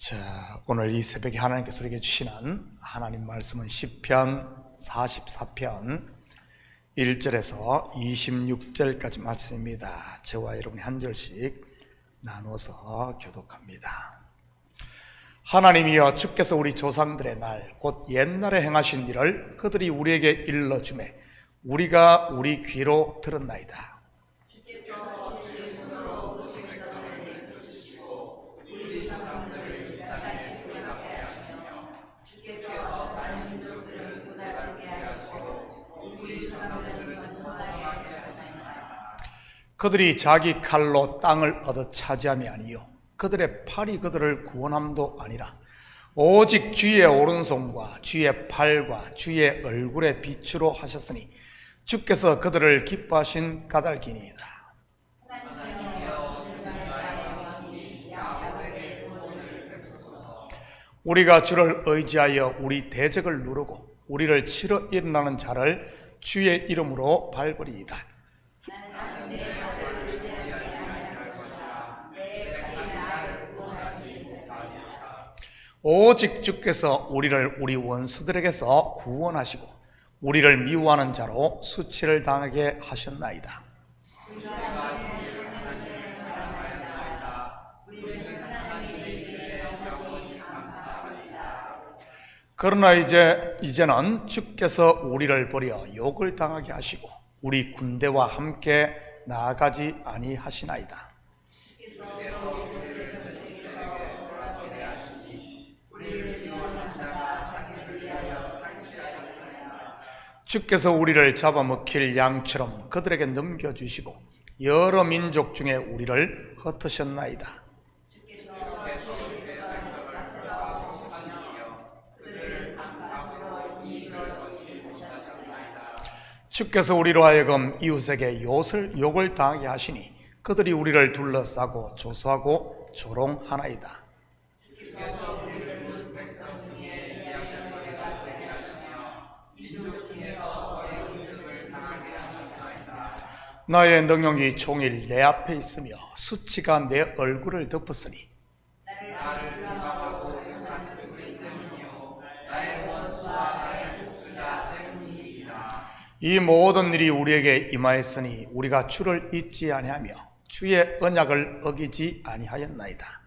자, 오늘 이 새벽에 하나님께서 우리에게 주시는 하나님 말씀은 시편 44편 1절에서 26절까지 말씀입니다. 저와 여러분이 한 절씩 나누어서 교독합니다. 하나님이여, 주께서 우리 조상들의 날 곧 옛날에 행하신 일을 그들이 우리에게 일러주매 우리가 우리 귀로 들었나이다. 그들이 자기 칼로 땅을 얻어 차지함이 아니요 그들의 팔이 그들을 구원함도 아니라 오직 주의 오른손과 주의 팔과 주의 얼굴의 빛으로 하셨으니 주께서 그들을 기뻐하신 까닭이니이다. 우리가 주를 의지하여 우리 대적을 누르고 우리를 치러 일어나는 자를 주의 이름으로 밟으리이다. 오직 주께서 우리를 우리 원수들에게서 구원하시고 우리를 미워하는 자로 수치를 당하게 하셨나이다. 그러나 이제는 주께서 우리를 버려 욕을 당하게 하시고 우리 군대와 함께 나아가지 아니하시나이다. 주께서 우리를 잡아먹힐 양처럼 그들에게 넘겨주시고 여러 민족 중에 우리를 흩으셨나이다. 주께서 우리로 하여금 이웃에게 욕을 당하게 하시니 그들이 우리를 둘러싸고 조소하고 조롱하나이다. 나의 능력이 종일 내 앞에 있으며 수치가 내 얼굴을 덮었으니 이 모든 일이 우리에게 임하였으니 우리가 주를 잊지 아니하며 주의 언약을 어기지 아니하였나이다.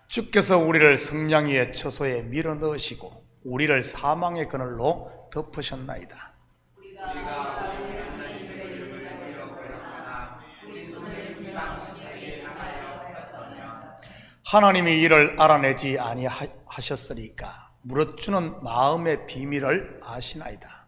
주께서 우리를 성냥이의 처소에 밀어넣으시고 우리를 사망의 그늘로 덮으셨나이다. 하나님이 이를 알아내지 아니하셨으니까 무릇 주는 마음의 비밀을 아시나이다.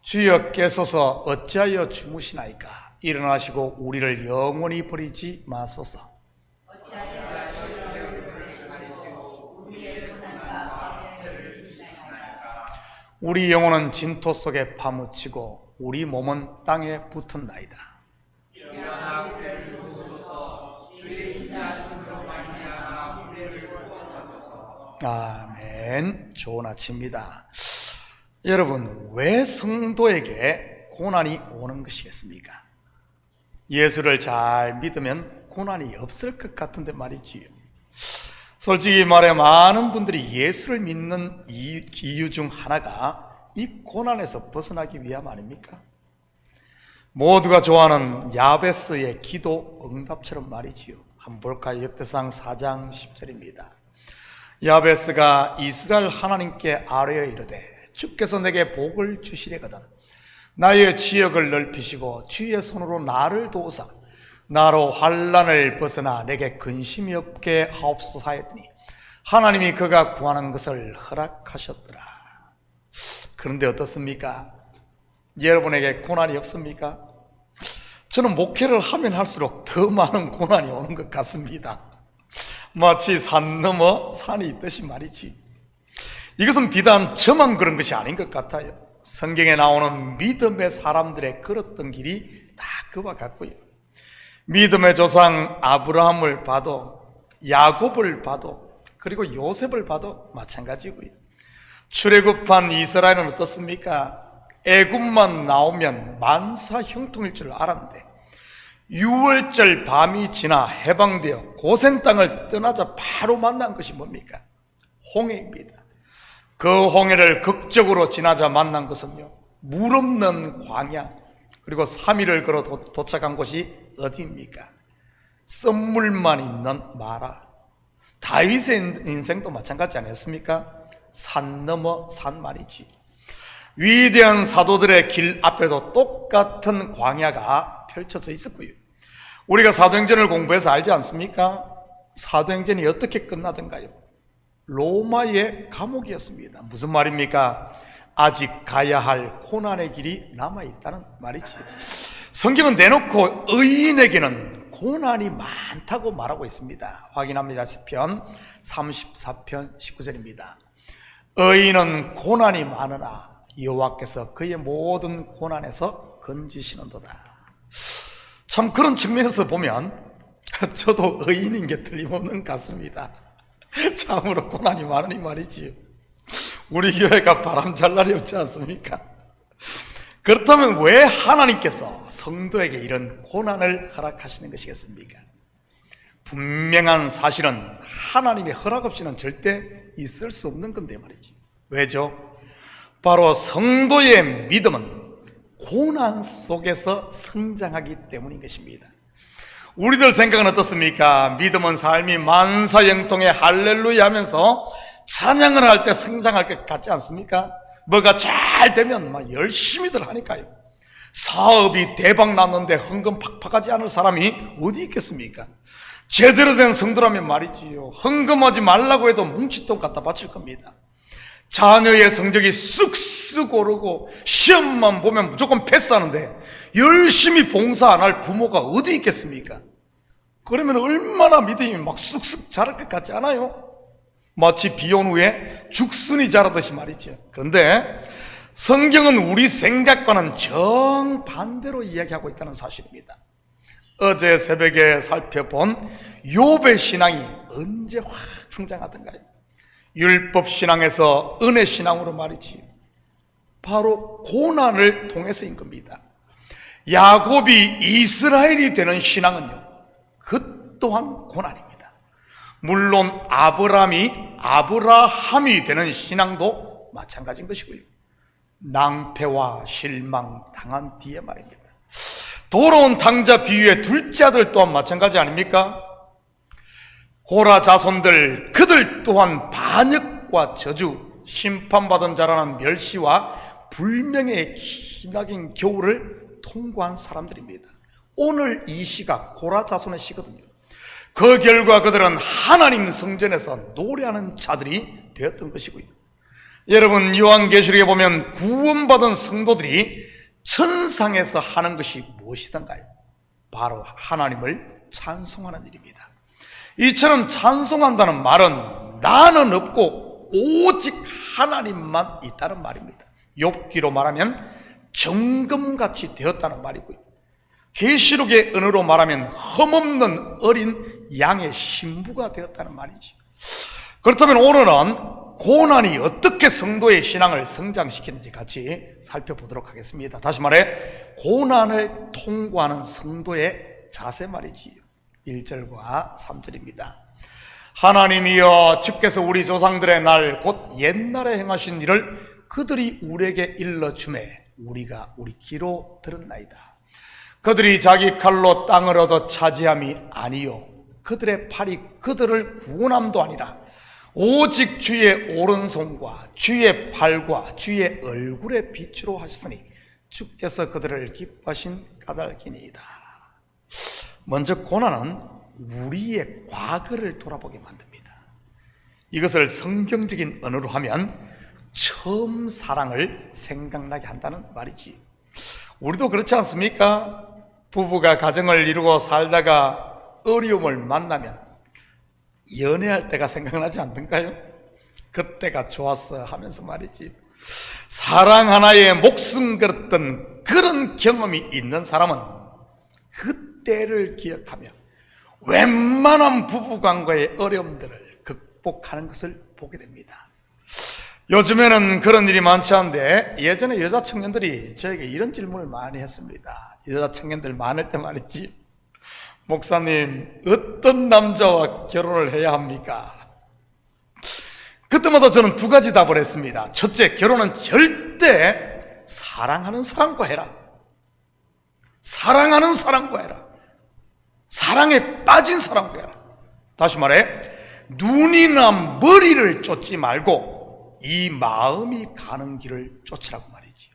주여 깨소서, 어찌하여 주무시나이까? 일어나시고 우리를 영원히 버리지 마소서. 우리 영혼은 진토 속에 파묻히고 우리 몸은 땅에 붙었나이다. 아멘. 좋은 아침입니다. 여러분, 왜 성도에게 고난이 오는 것이겠습니까? 예수를 잘 믿으면 고난이 없을 것 같은데 말이지요. 솔직히 말해 많은 분들이 예수를 믿는 이유 중 하나가 이 고난에서 벗어나기 위함 아닙니까? 모두가 좋아하는 야베스의 기도 응답처럼 말이지요. 한번 볼까요? 역대상 4장 10절입니다. 야베스가 이스라엘 하나님께 아뢰어 이르되 주께서 내게 복을 주시려거든 나의 지역을 넓히시고 주의 손으로 나를 도우사 나로 환난을 벗어나 내게 근심이 없게 하옵소서 하였더니 하나님이 그가 구하는 것을 허락하셨더라. 그런데 어떻습니까? 여러분에게 고난이 없습니까? 저는 목회를 하면 할수록 더 많은 고난이 오는 것 같습니다. 마치 산 넘어 산이 있듯이 말이지. 이것은 비단 저만 그런 것이 아닌 것 같아요. 성경에 나오는 믿음의 사람들의 걸었던 길이 다 그와 같고요. 믿음의 조상 아브라함을 봐도 야곱을 봐도 그리고 요셉을 봐도 마찬가지고요. 출애굽한 이스라엘은 어떻습니까? 애굽만 나오면 만사 형통일 줄 알았는데 6월절 밤이 지나 해방되어 고센 땅을 떠나자 바로 만난 것이 뭡니까? 홍해입니다. 그 홍해를 극적으로 지나자 만난 것은요, 물 없는 광야, 그리고 3일을 걸어 도착한 곳이 어디입니까? 썸물만 있는 마라. 다윗의 인생도 마찬가지 아니었습니까? 산 넘어 산 말이지. 위대한 사도들의 길 앞에도 똑같은 광야가 펼쳐져 있었고요. 우리가 사도행전을 공부해서 알지 않습니까? 사도행전이 어떻게 끝나던가요? 로마의 감옥이었습니다. 무슨 말입니까? 아직 가야 할 고난의 길이 남아있다는 말이지. 성경은 대놓고 의인에게는 고난이 많다고 말하고 있습니다. 확인합니다. 시편 34편 19절입니다. 의인은 고난이 많으나 여호와께서 그의 모든 고난에서 건지시는도다. 참 그런 측면에서 보면 저도 의인인 게 틀림없는 것 같습니다. 참으로 고난이 많으니 말이지요. 우리 교회가 바람 잘 날이 없지 않습니까? 그렇다면 왜 하나님께서 성도에게 이런 고난을 허락하시는 것이겠습니까? 분명한 사실은 하나님의 허락 없이는 절대 있을 수 없는 건데 말이지. 왜죠? 바로 성도의 믿음은 고난 속에서 성장하기 때문인 것입니다. 우리들 생각은 어떻습니까? 믿음은 삶이 만사형통에 할렐루야 하면서 찬양을 할 때 성장할 것 같지 않습니까? 뭐가 잘 되면 막 열심히들 하니까요. 사업이 대박 났는데 헌금 팍팍하지 않을 사람이 어디 있겠습니까? 제대로 된 성도라면 말이지요, 헌금하지 말라고 해도 뭉칫돈 갖다 바칠 겁니다. 자녀의 성적이 쑥쑥 오르고 시험만 보면 무조건 패스하는데 열심히 봉사 안 할 부모가 어디 있겠습니까? 그러면 얼마나 믿음이 막 쑥쑥 자랄 것 같지 않아요? 마치 비온 후에 죽순이 자라듯이 말이죠. 그런데 성경은 우리 생각과는 정반대로 이야기하고 있다는 사실입니다. 어제 새벽에 살펴본 욥의 신앙이 언제 확 성장하던가요? 율법 신앙에서 은혜 신앙으로 말이지, 바로 고난을 통해서인 겁니다. 야곱이 이스라엘이 되는 신앙은요, 그 또한 고난입니다. 물론 아브라함이 되는 신앙도 마찬가지인 것이고요. 낭패와 실망 당한 뒤에 말입니다. 더러운 탕자 비유의 둘째 아들 또한 마찬가지 아닙니까? 고라 자손들, 그들 또한 반역과 저주, 심판받은 자라는 멸시와 불명의 기나긴 겨울을 통과한 사람들입니다. 오늘 이 시가 고라 자손의 시거든요. 그 결과 그들은 하나님 성전에서 노래하는 자들이 되었던 것이고요. 여러분, 요한계시록에 보면 구원받은 성도들이 천상에서 하는 것이 무엇이던가요? 바로 하나님을 찬송하는 일입니다. 이처럼 찬송한다는 말은 나는 없고 오직 하나님만 있다는 말입니다. 욥기로 말하면 정금같이 되었다는 말이고요. 계시록의 언어로 말하면 흠없는 어린 양의 신부가 되었다는 말이죠. 그렇다면 오늘은 고난이 어떻게 성도의 신앙을 성장시키는지 같이 살펴보도록 하겠습니다. 다시 말해, 고난을 통과하는 성도의 자세 말이지요. 1절과 3절입니다. 하나님이여, 주께서 우리 조상들의 날 곧 옛날에 행하신 일을 그들이 우리에게 일러주매 우리가 우리 귀로 들었나이다. 그들이 자기 칼로 땅을 얻어 차지함이 아니요 그들의 팔이 그들을 구원함도 아니라 오직 주의 오른손과 주의 팔과 주의 얼굴의 빛으로 하셨으니 주께서 그들을 기뻐하신 까닭이니이다. 먼저 고난은 우리의 과거를 돌아보게 만듭니다. 이것을 성경적인 언어로 하면 처음 사랑을 생각나게 한다는 말이지. 우리도 그렇지 않습니까? 부부가 가정을 이루고 살다가 어려움을 만나면 연애할 때가 생각나지 않던가요? 그때가 좋았어 하면서 말이지. 사랑 하나에 목숨 걸었던 그런 경험이 있는 사람은 그때를 기억하며 웬만한 부부관계의 어려움들을 극복하는 것을 보게 됩니다. 요즘에는 그런 일이 많지 않은데 예전에 여자 청년들이 저에게 이런 질문을 많이 했습니다. 여자 청년들 많을 때 말이지, 목사님 어떤 남자와 결혼을 해야 합니까? 그때마다 저는 두 가지 답을 했습니다. 첫째, 결혼은 절대 사랑하는 사람과 해라. 사랑하는 사람과 해라. 사랑에 빠진 사람과 해라. 다시 말해, 눈이나 머리를 쫓지 말고 이 마음이 가는 길을 쫓으라고 말이지.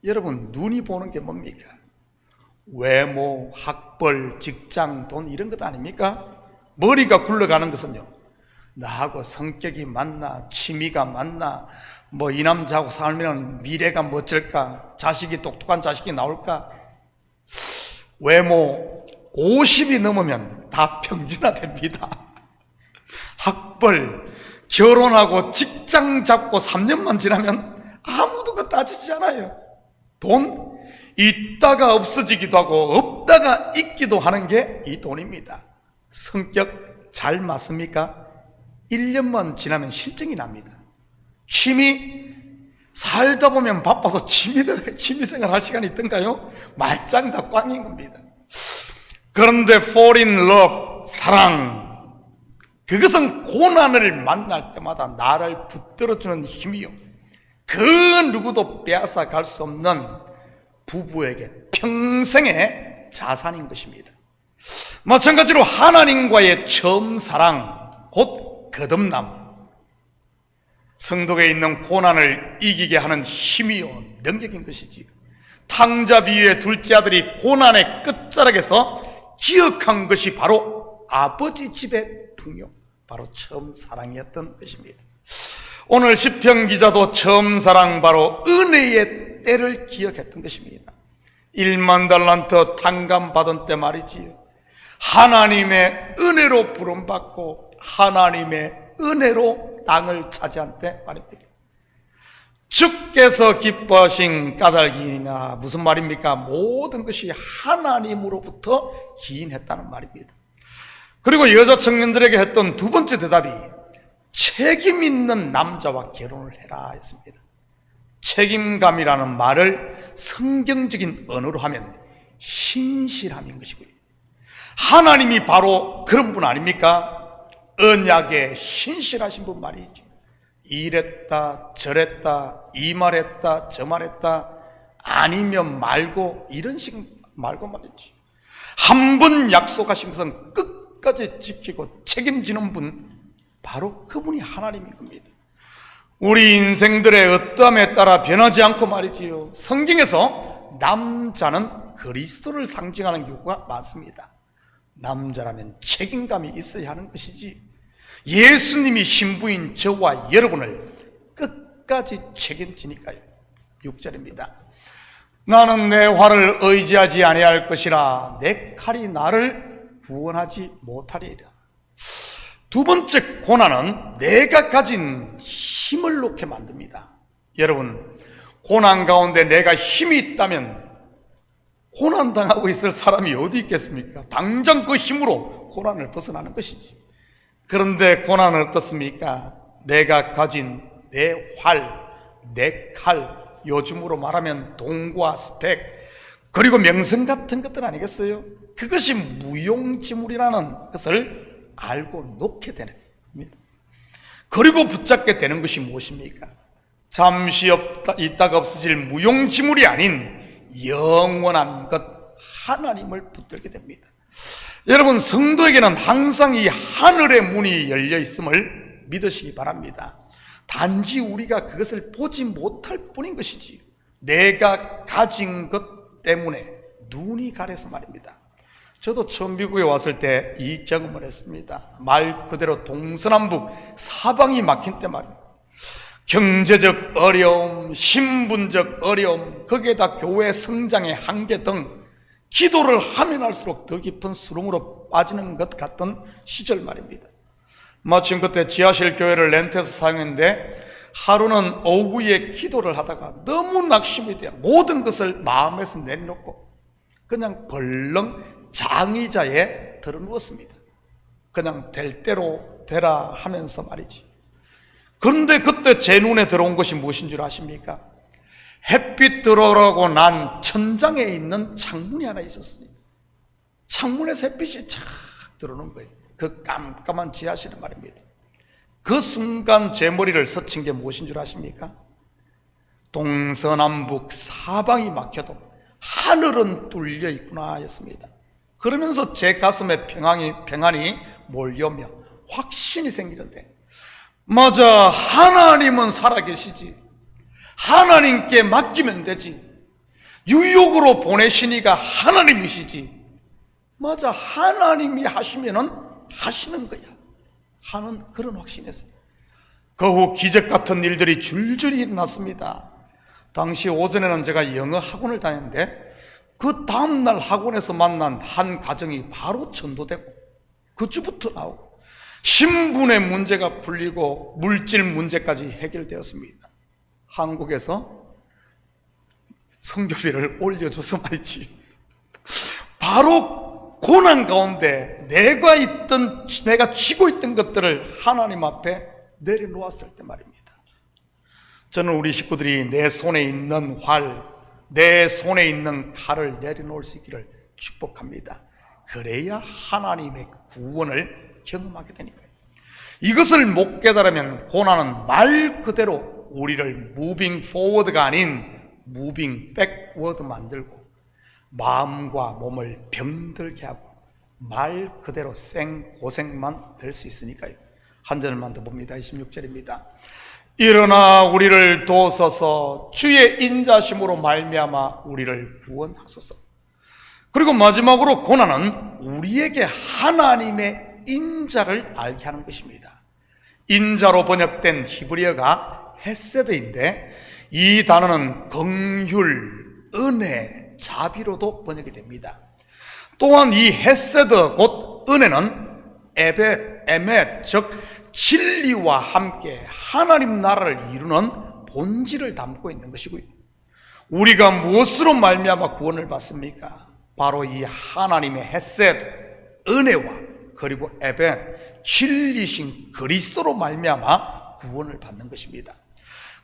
여러분, 눈이 보는 게 뭡니까? 외모, 학벌, 직장, 돈 이런 것 아닙니까? 머리가 굴러가는 것은요, 나하고 성격이 맞나, 취미가 맞나, 뭐 이 남자하고 살면 미래가 멋질까, 자식이 똑똑한 자식이 나올까. 외모 50이 넘으면 다 평준화됩니다. 학벌, 결혼하고 직장 잡고 3년만 지나면 아무도 그거 따지지 않아요. 돈, 있다가 없어지기도 하고 없다가 있기도 하는 게 이 돈입니다. 성격 잘 맞습니까? 1년만 지나면 실증이 납니다. 취미, 살다 보면 바빠서 취미생활 할 시간이 있던가요? 말짱 다 꽝인 겁니다. 그런데 fall in love, 사랑, 그것은 고난을 만날 때마다 나를 붙들어주는 힘이요, 그 누구도 빼앗아 갈 수 없는 부부에게 평생의 자산인 것입니다. 마찬가지로 하나님과의 처음 사랑, 곧 거듭남, 성도에 있는 고난을 이기게 하는 힘이요 능력인 것이지요. 탕자 비유의 둘째 아들이 고난의 끝자락에서 기억한 것이 바로 아버지 집의 풍요, 바로 처음 사랑이었던 것입니다. 오늘 시편 기자도 처음 사랑, 바로 은혜의 때를 기억했던 것입니다. 1만 달란트 탕감 받은 때 말이지요, 하나님의 은혜로 부름받고 하나님의 은혜로 땅을 차지한 때 말입니다. 주께서 기뻐하신 까닭이나 무슨 말입니까? 모든 것이 하나님으로부터 기인했다는 말입니다. 그리고 여자 청년들에게 했던 두 번째 대답이 책임 있는 남자와 결혼을 해라 했습니다. 책임감이라는 말을 성경적인 언어로 하면 신실함인 것이고요, 하나님이 바로 그런 분 아닙니까? 언약에 신실하신 분 말이죠. 이랬다 저랬다, 이 말했다 저 말했다, 아니면 말고, 이런 식 말고 말이지. 한 번 약속하신 것은 끝까지 지키고 책임지는 분, 바로 그분이 하나님인 겁니다. 우리 인생들의 어떠함에 따라 변하지 않고 말이지요, 성경에서 남자는 그리스도를 상징하는 경우가 많습니다. 남자라면 책임감이 있어야 하는 것이지, 예수님이 신부인 저와 여러분을 끝까지 책임지니까요. 6절입니다. 나는 내 활을 의지하지 아니할 것이라 내 칼이 나를 구원하지 못하리라. 두 번째 고난은 내가 가진 힘을 놓게 만듭니다. 여러분, 고난 가운데 내가 힘이 있다면 고난당하고 있을 사람이 어디 있겠습니까? 당장 그 힘으로 고난을 벗어나는 것이지. 그런데 고난은 어떻습니까? 내가 가진 내 활, 내 칼, 요즘으로 말하면 돈과 스펙, 그리고 명성 같은 것들 아니겠어요? 그것이 무용지물이라는 것을 알고 놓게 되는 겁니다. 그리고 붙잡게 되는 것이 무엇입니까? 잠시 있다가 없어질 무용지물이 아닌 영원한 것, 하나님을 붙들게 됩니다. 여러분, 성도에게는 항상 이 하늘의 문이 열려 있음을 믿으시기 바랍니다. 단지 우리가 그것을 보지 못할 뿐인 것이지, 내가 가진 것 때문에 눈이 가려서 말입니다. 저도 처음 미국에 왔을 때 이 경험을 했습니다. 말 그대로 동서남북 사방이 막힌 때 말입니다. 경제적 어려움, 신분적 어려움, 거기에다 교회 성장의 한계 등 기도를 하면 할수록 더 깊은 수렁으로 빠지는 것 같던 시절 말입니다. 마침 그때 지하실 교회를 렌트해서 사용했는데, 하루는 오후에 기도를 하다가 너무 낙심이 되어 모든 것을 마음에서 내려놓고 그냥 벌렁 장의자에 들어누웠습니다. 그냥 될 대로 되라 하면서 말이지. 그런데 그때 제 눈에 들어온 것이 무엇인 줄 아십니까? 햇빛 들어오라고 난 천장에 있는 창문이 하나 있었어요. 창문에서 햇빛이 착 들어오는 거예요. 그 깜깜한 지하실에 말입니다. 그 순간 제 머리를 스친 게 무엇인 줄 아십니까? 동서남북 사방이 막혀도 하늘은 뚫려 있구나 했습니다. 그러면서 제 가슴에 평안이 몰려오며 확신이 생기는데, 맞아, 하나님은 살아계시지. 하나님께 맡기면 되지. 뉴욕으로 보내시니까 하나님이시지. 맞아, 하나님이 하시면은 하시는 거야 하는 그런 확신이었어요. 그 후 기적 같은 일들이 줄줄이 일어났습니다. 당시 오전에는 제가 영어 학원을 다녔는데 그 다음날 학원에서 만난 한 가정이 바로 전도되고 그 주부터 나오고 신분의 문제가 풀리고 물질 문제까지 해결되었습니다. 한국에서 성교비를 올려줘서 말이지, 바로 고난 가운데 내가 쥐고 있던 것들을 하나님 앞에 내려놓았을 때 말입니다. 저는 우리 식구들이 내 손에 있는 활, 내 손에 있는 칼을 내려놓을 수 있기를 축복합니다. 그래야 하나님의 구원을 경험하게 되니까요. 이것을 못 깨달으면 고난은 말 그대로 우리를 무빙 포워드가 아닌 무빙 백워드 만들고 마음과 몸을 병들게 하고 말 그대로 생고생만 될 수 있으니까요. 한 절만 더 봅니다. 26절입니다. 일어나 우리를 도우소서, 주의 인자심으로 말미암아 우리를 구원하소서. 그리고 마지막으로 고난은 우리에게 하나님의 인자를 알게 하는 것입니다. 인자로 번역된 히브리어가 헤세드인데 이 단어는 긍휼, 은혜, 자비로도 번역이 됩니다. 또한 이 헤세드 곧 은혜는 에벳, 즉 진리와 함께 하나님 나라를 이루는 본질을 담고 있는 것이고요. 우리가 무엇으로 말미암아 구원을 받습니까? 바로 이 하나님의 헤세드, 은혜와 그리고 에벳, 진리신 그리스도로 말미암아 구원을 받는 것입니다.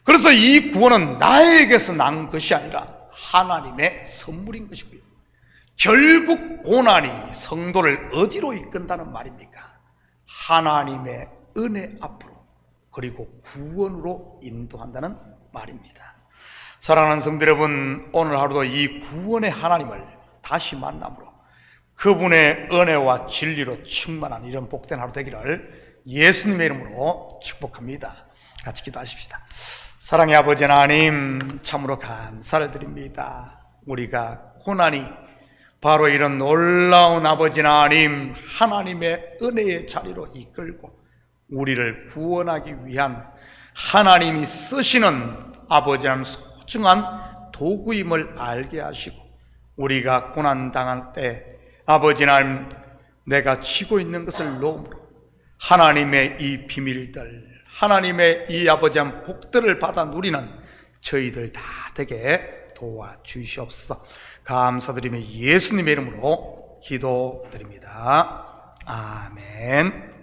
그래서 이 구원은 나에게서 난 것이 아니라 하나님의 선물인 것이고요. 결국 고난이 성도를 어디로 이끈다는 말입니까? 하나님의 은혜 앞으로, 그리고 구원으로 인도한다는 말입니다. 사랑하는 성도 여러분, 오늘 하루도 이 구원의 하나님을 다시 만남으로 그분의 은혜와 진리로 충만한 이런 복된 하루 되기를 예수님의 이름으로 축복합니다. 같이 기도하십시다. 사랑의 아버지 하나님, 참으로 감사를 드립니다. 우리가 고난이 바로 이런 놀라운 아버지 하나님, 하나님의 은혜의 자리로 이끌고 우리를 구원하기 위한 하나님이 쓰시는 아버지 하나님 소중한 도구임을 알게 하시고, 우리가 고난당할 때 아버지 하나님, 내가 쥐고 있는 것을 놓음으로 하나님의 이 비밀들, 하나님의 이 아버지 하나님 복들을 받아 누리는 저희들 다 되게 도와주시옵소서. 감사드리며 예수님의 이름으로 기도드립니다. 아멘.